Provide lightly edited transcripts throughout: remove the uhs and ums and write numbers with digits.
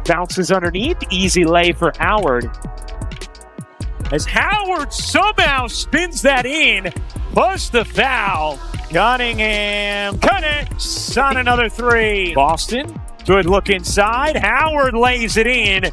Bounces underneath. Easy lay for Howard. As Howard somehow spins that in. Plus the foul. Cunningham connects on another three. Boston, good look inside. Howard lays it in.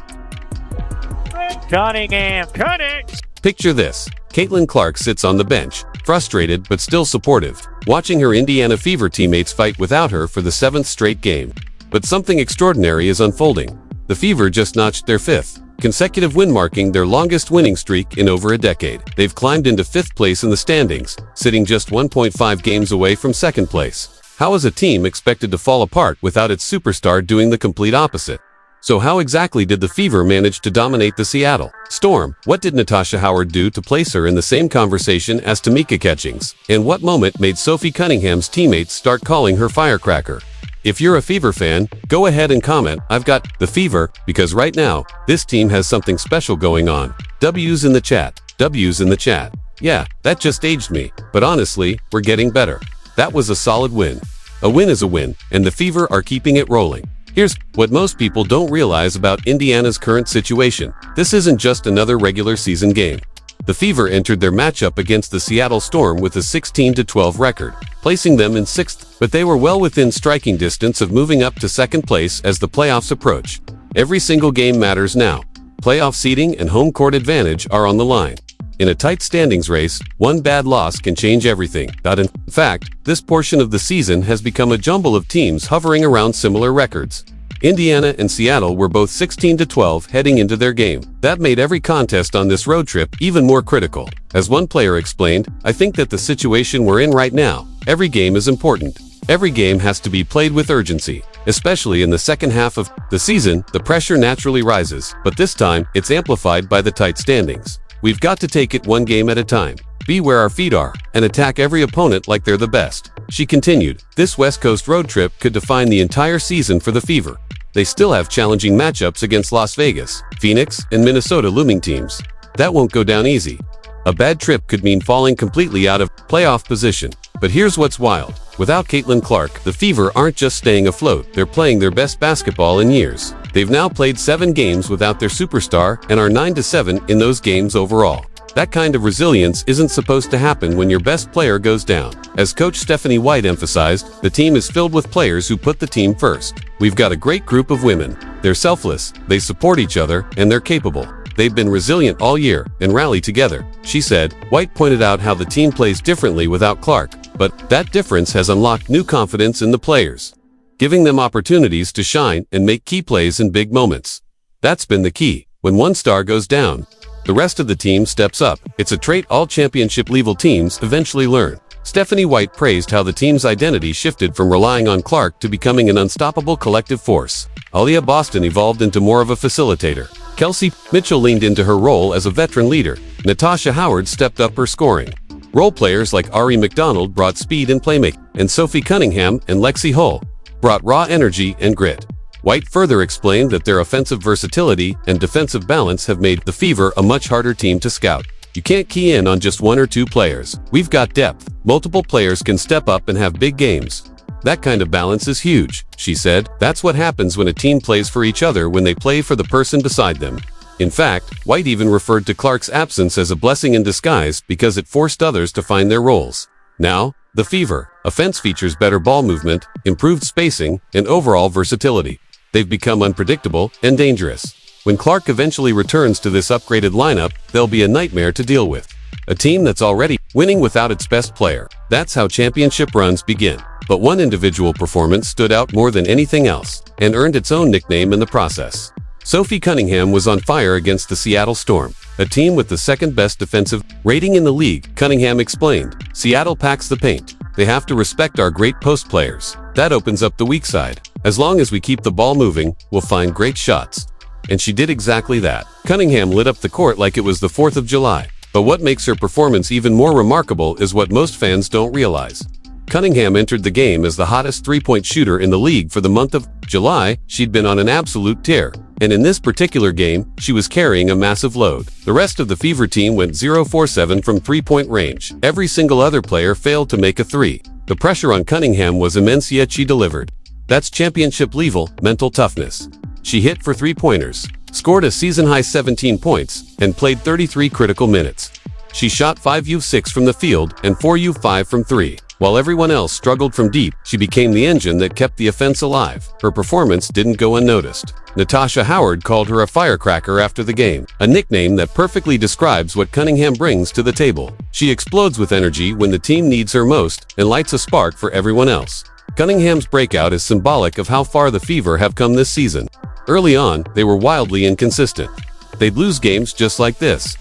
Cunningham connects. Picture this. Caitlin Clark sits on the bench, frustrated but still supportive, watching her Indiana Fever teammates fight without her for the 7th straight game. But something extraordinary is unfolding. The Fever just notched their 5th consecutive win, marking their longest winning streak in over a decade. They've climbed into 5th place in the standings, sitting just 1.5 games away from 2nd place. How is a team expected to fall apart without its superstar doing the complete opposite? So how exactly did the Fever manage to dominate the Seattle Storm? What did Natasha Howard do to place her in the same conversation as Tamika Catchings? And what moment made Sophie Cunningham's teammates start calling her Firecracker? If you're a Fever fan, go ahead and comment, "I've got the Fever," because right now, this team has something special going on. W's in the chat. W's in the chat. Yeah, that just aged me, but honestly, we're getting better. That was a solid win. A win is a win, and the Fever are keeping it rolling. Here's what most people don't realize about Indiana's current situation. This isn't just another regular season game. The Fever entered their matchup against the Seattle Storm with a 16-12 record, placing them in 6th, but they were well within striking distance of moving up to 2nd place as the playoffs approach. Every single game matters now. Playoff seeding and home court advantage are on the line. In a tight standings race, one bad loss can change everything. In fact, this portion of the season has become a jumble of teams hovering around similar records. Indiana and Seattle were both 16-12 heading into their game. That made every contest on this road trip even more critical. As one player explained, "I think that the situation we're in right now, every game is important. Every game has to be played with urgency. Especially in the second half of the season, the pressure naturally rises, but this time, it's amplified by the tight standings. We've got to take it one game at a time, be where our feet are, and attack every opponent like they're the best." She continued, "This West Coast road trip could define the entire season for the Fever. They still have challenging matchups against Las Vegas, Phoenix, and Minnesota looming teams. That won't go down easy. A bad trip could mean falling completely out of playoff position. But here's what's wild. Without Caitlin Clark, the Fever aren't just staying afloat, they're playing their best basketball in years. They've now played 7 games without their superstar and are 9-7 in those games overall. That kind of resilience isn't supposed to happen when your best player goes down. As Coach Stephanie White emphasized, the team is filled with players who put the team first. We've got a great group of women. They're selfless, they support each other, and they're capable. They've been resilient all year and rally together," she said. White pointed out how the team plays differently without Clark, but that difference has unlocked new confidence in the players, giving them opportunities to shine and make key plays in big moments. That's been the key. When one star goes down, the rest of the team steps up. It's a trait all championship-level teams eventually learn. Stephanie White praised how the team's identity shifted from relying on Clark to becoming an unstoppable collective force. Aaliyah Boston evolved into more of a facilitator. Kelsey Mitchell leaned into her role as a veteran leader. Natasha Howard stepped up her scoring. Role players like Ari McDonald brought speed and playmaking, and Sophie Cunningham and Lexi Hull brought raw energy and grit. White further explained that their offensive versatility and defensive balance have made the Fever a much harder team to scout. You can't key in on just 1 or 2 players. We've got depth. Multiple players can step up and have big games. That kind of balance is huge, she said. That's what happens when a team plays for each other, when they play for the person beside them. In fact, White even referred to Clark's absence as a blessing in disguise because it forced others to find their roles. Now, the Fever offense features better ball movement, improved spacing, and overall versatility. They've become unpredictable and dangerous. When Clark eventually returns to this upgraded lineup, they'll be a nightmare to deal with. A team that's already winning without its best player. That's how championship runs begin. But one individual performance stood out more than anything else, and earned its own nickname in the process. Sophie Cunningham was on fire against the Seattle Storm, a team with the 2nd-best defensive rating in the league. Cunningham explained, "Seattle packs the paint. They have to respect our great post players. That opens up the weak side. As long as we keep the ball moving, we'll find great shots." And she did exactly that. Cunningham lit up the court like it was the 4th of July. But what makes her performance even more remarkable is what most fans don't realize. Cunningham entered the game as the hottest three-point shooter in the league for the month of July. She'd been on an absolute tear. And in this particular game, she was carrying a massive load. The rest of the Fever team went 0-for-7 from three-point range. Every single other player failed to make a three. The pressure on Cunningham was immense, yet she delivered. That's championship-level mental toughness. She hit for three-pointers, scored a season-high 17 points, and played 33 critical minutes. She shot 5 of 6 from the field and 4 of 5 from 3. While everyone else struggled from deep, she became the engine that kept the offense alive. Her performance didn't go unnoticed. Natasha Howard called her a firecracker after the game, a nickname that perfectly describes what Cunningham brings to the table. She explodes with energy when the team needs her most and lights a spark for everyone else. Cunningham's breakout is symbolic of how far the Fever have come this season. Early on, they were wildly inconsistent. They'd lose games just like this,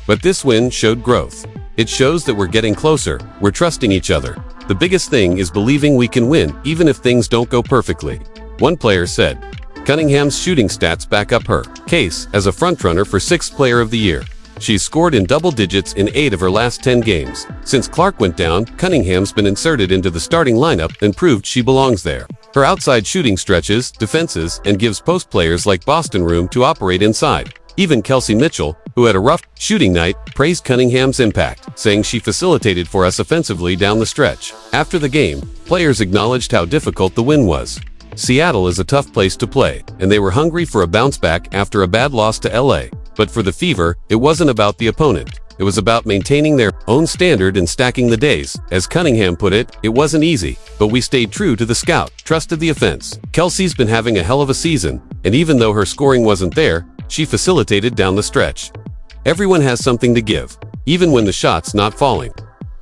but this win showed growth. It shows that we're getting closer, we're trusting each other. The biggest thing is believing we can win, even if things don't go perfectly. One player said, Cunningham's shooting stats back up her case as a frontrunner for 6th Player of the Year. She's scored in double digits in 8 of her last 10 games. Since Clark went down, Cunningham's been inserted into the starting lineup and proved she belongs there. Her outside shooting stretches, defenses, and gives post players like Boston room to operate inside. Even Kelsey Mitchell, who had a rough shooting night, praised Cunningham's impact, saying she facilitated for us offensively down the stretch. After the game, players acknowledged how difficult the win was. Seattle is a tough place to play, and they were hungry for a bounce back after a bad loss to LA. But for the Fever, it wasn't about the opponent. It was about maintaining their own standard and stacking the days. As Cunningham put it, it wasn't easy, but we stayed true to the scout, trusted the offense. Kelsey's been having a hell of a season, and even though her scoring wasn't there, she facilitated down the stretch. Everyone has something to give, even when the shot's not falling.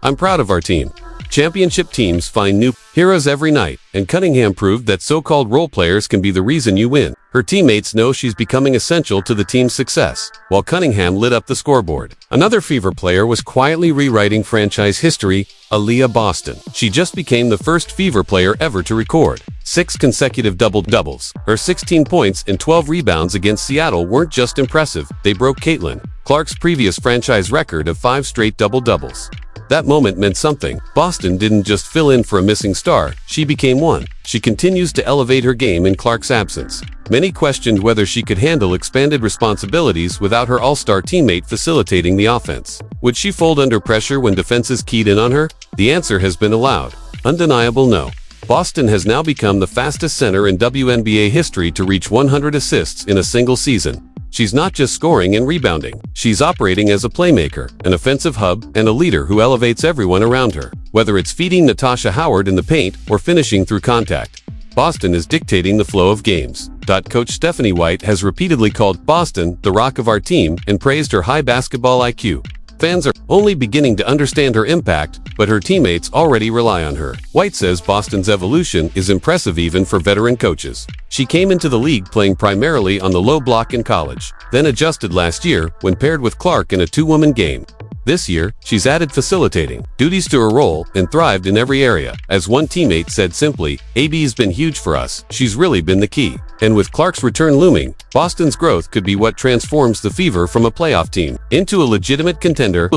I'm proud of our team. Championship teams find new heroes every night, and Cunningham proved that so-called role players can be the reason you win. Her teammates know she's becoming essential to the team's success, while Cunningham lit up the scoreboard. Another Fever player was quietly rewriting franchise history, Aaliyah Boston. She just became the first Fever player ever to record 6 consecutive double-doubles. Her 16 points and 12 rebounds against Seattle weren't just impressive, they broke Caitlin Clark's previous franchise record of 5 straight double-doubles. That moment meant something. Boston didn't just fill in for a missing star, she became one. She continues to elevate her game in Clark's absence. Many questioned whether she could handle expanded responsibilities without her all-star teammate facilitating the offense. Would she fold under pressure when defenses keyed in on her? The answer has been a loud, undeniable no. Boston has now become the fastest center in WNBA history to reach 100 assists in a single season. She's not just scoring and rebounding. She's operating as a playmaker, an offensive hub, and a leader who elevates everyone around her. Whether it's feeding Natasha Howard in the paint or finishing through contact, Boston is dictating the flow of games. Coach Stephanie White has repeatedly called Boston the rock of our team and praised her high basketball IQ. Fans are only beginning to understand her impact, but her teammates already rely on her. White says Boston's evolution is impressive even for veteran coaches. She came into the league playing primarily on the low block in college, then adjusted last year when paired with Clark in a 2-woman game. This year, she's added facilitating duties to her role and thrived in every area. As one teammate said simply, AB's been huge for us, she's really been the key. And with Clark's return looming, Boston's growth could be what transforms the Fever from a playoff team into a legitimate contender.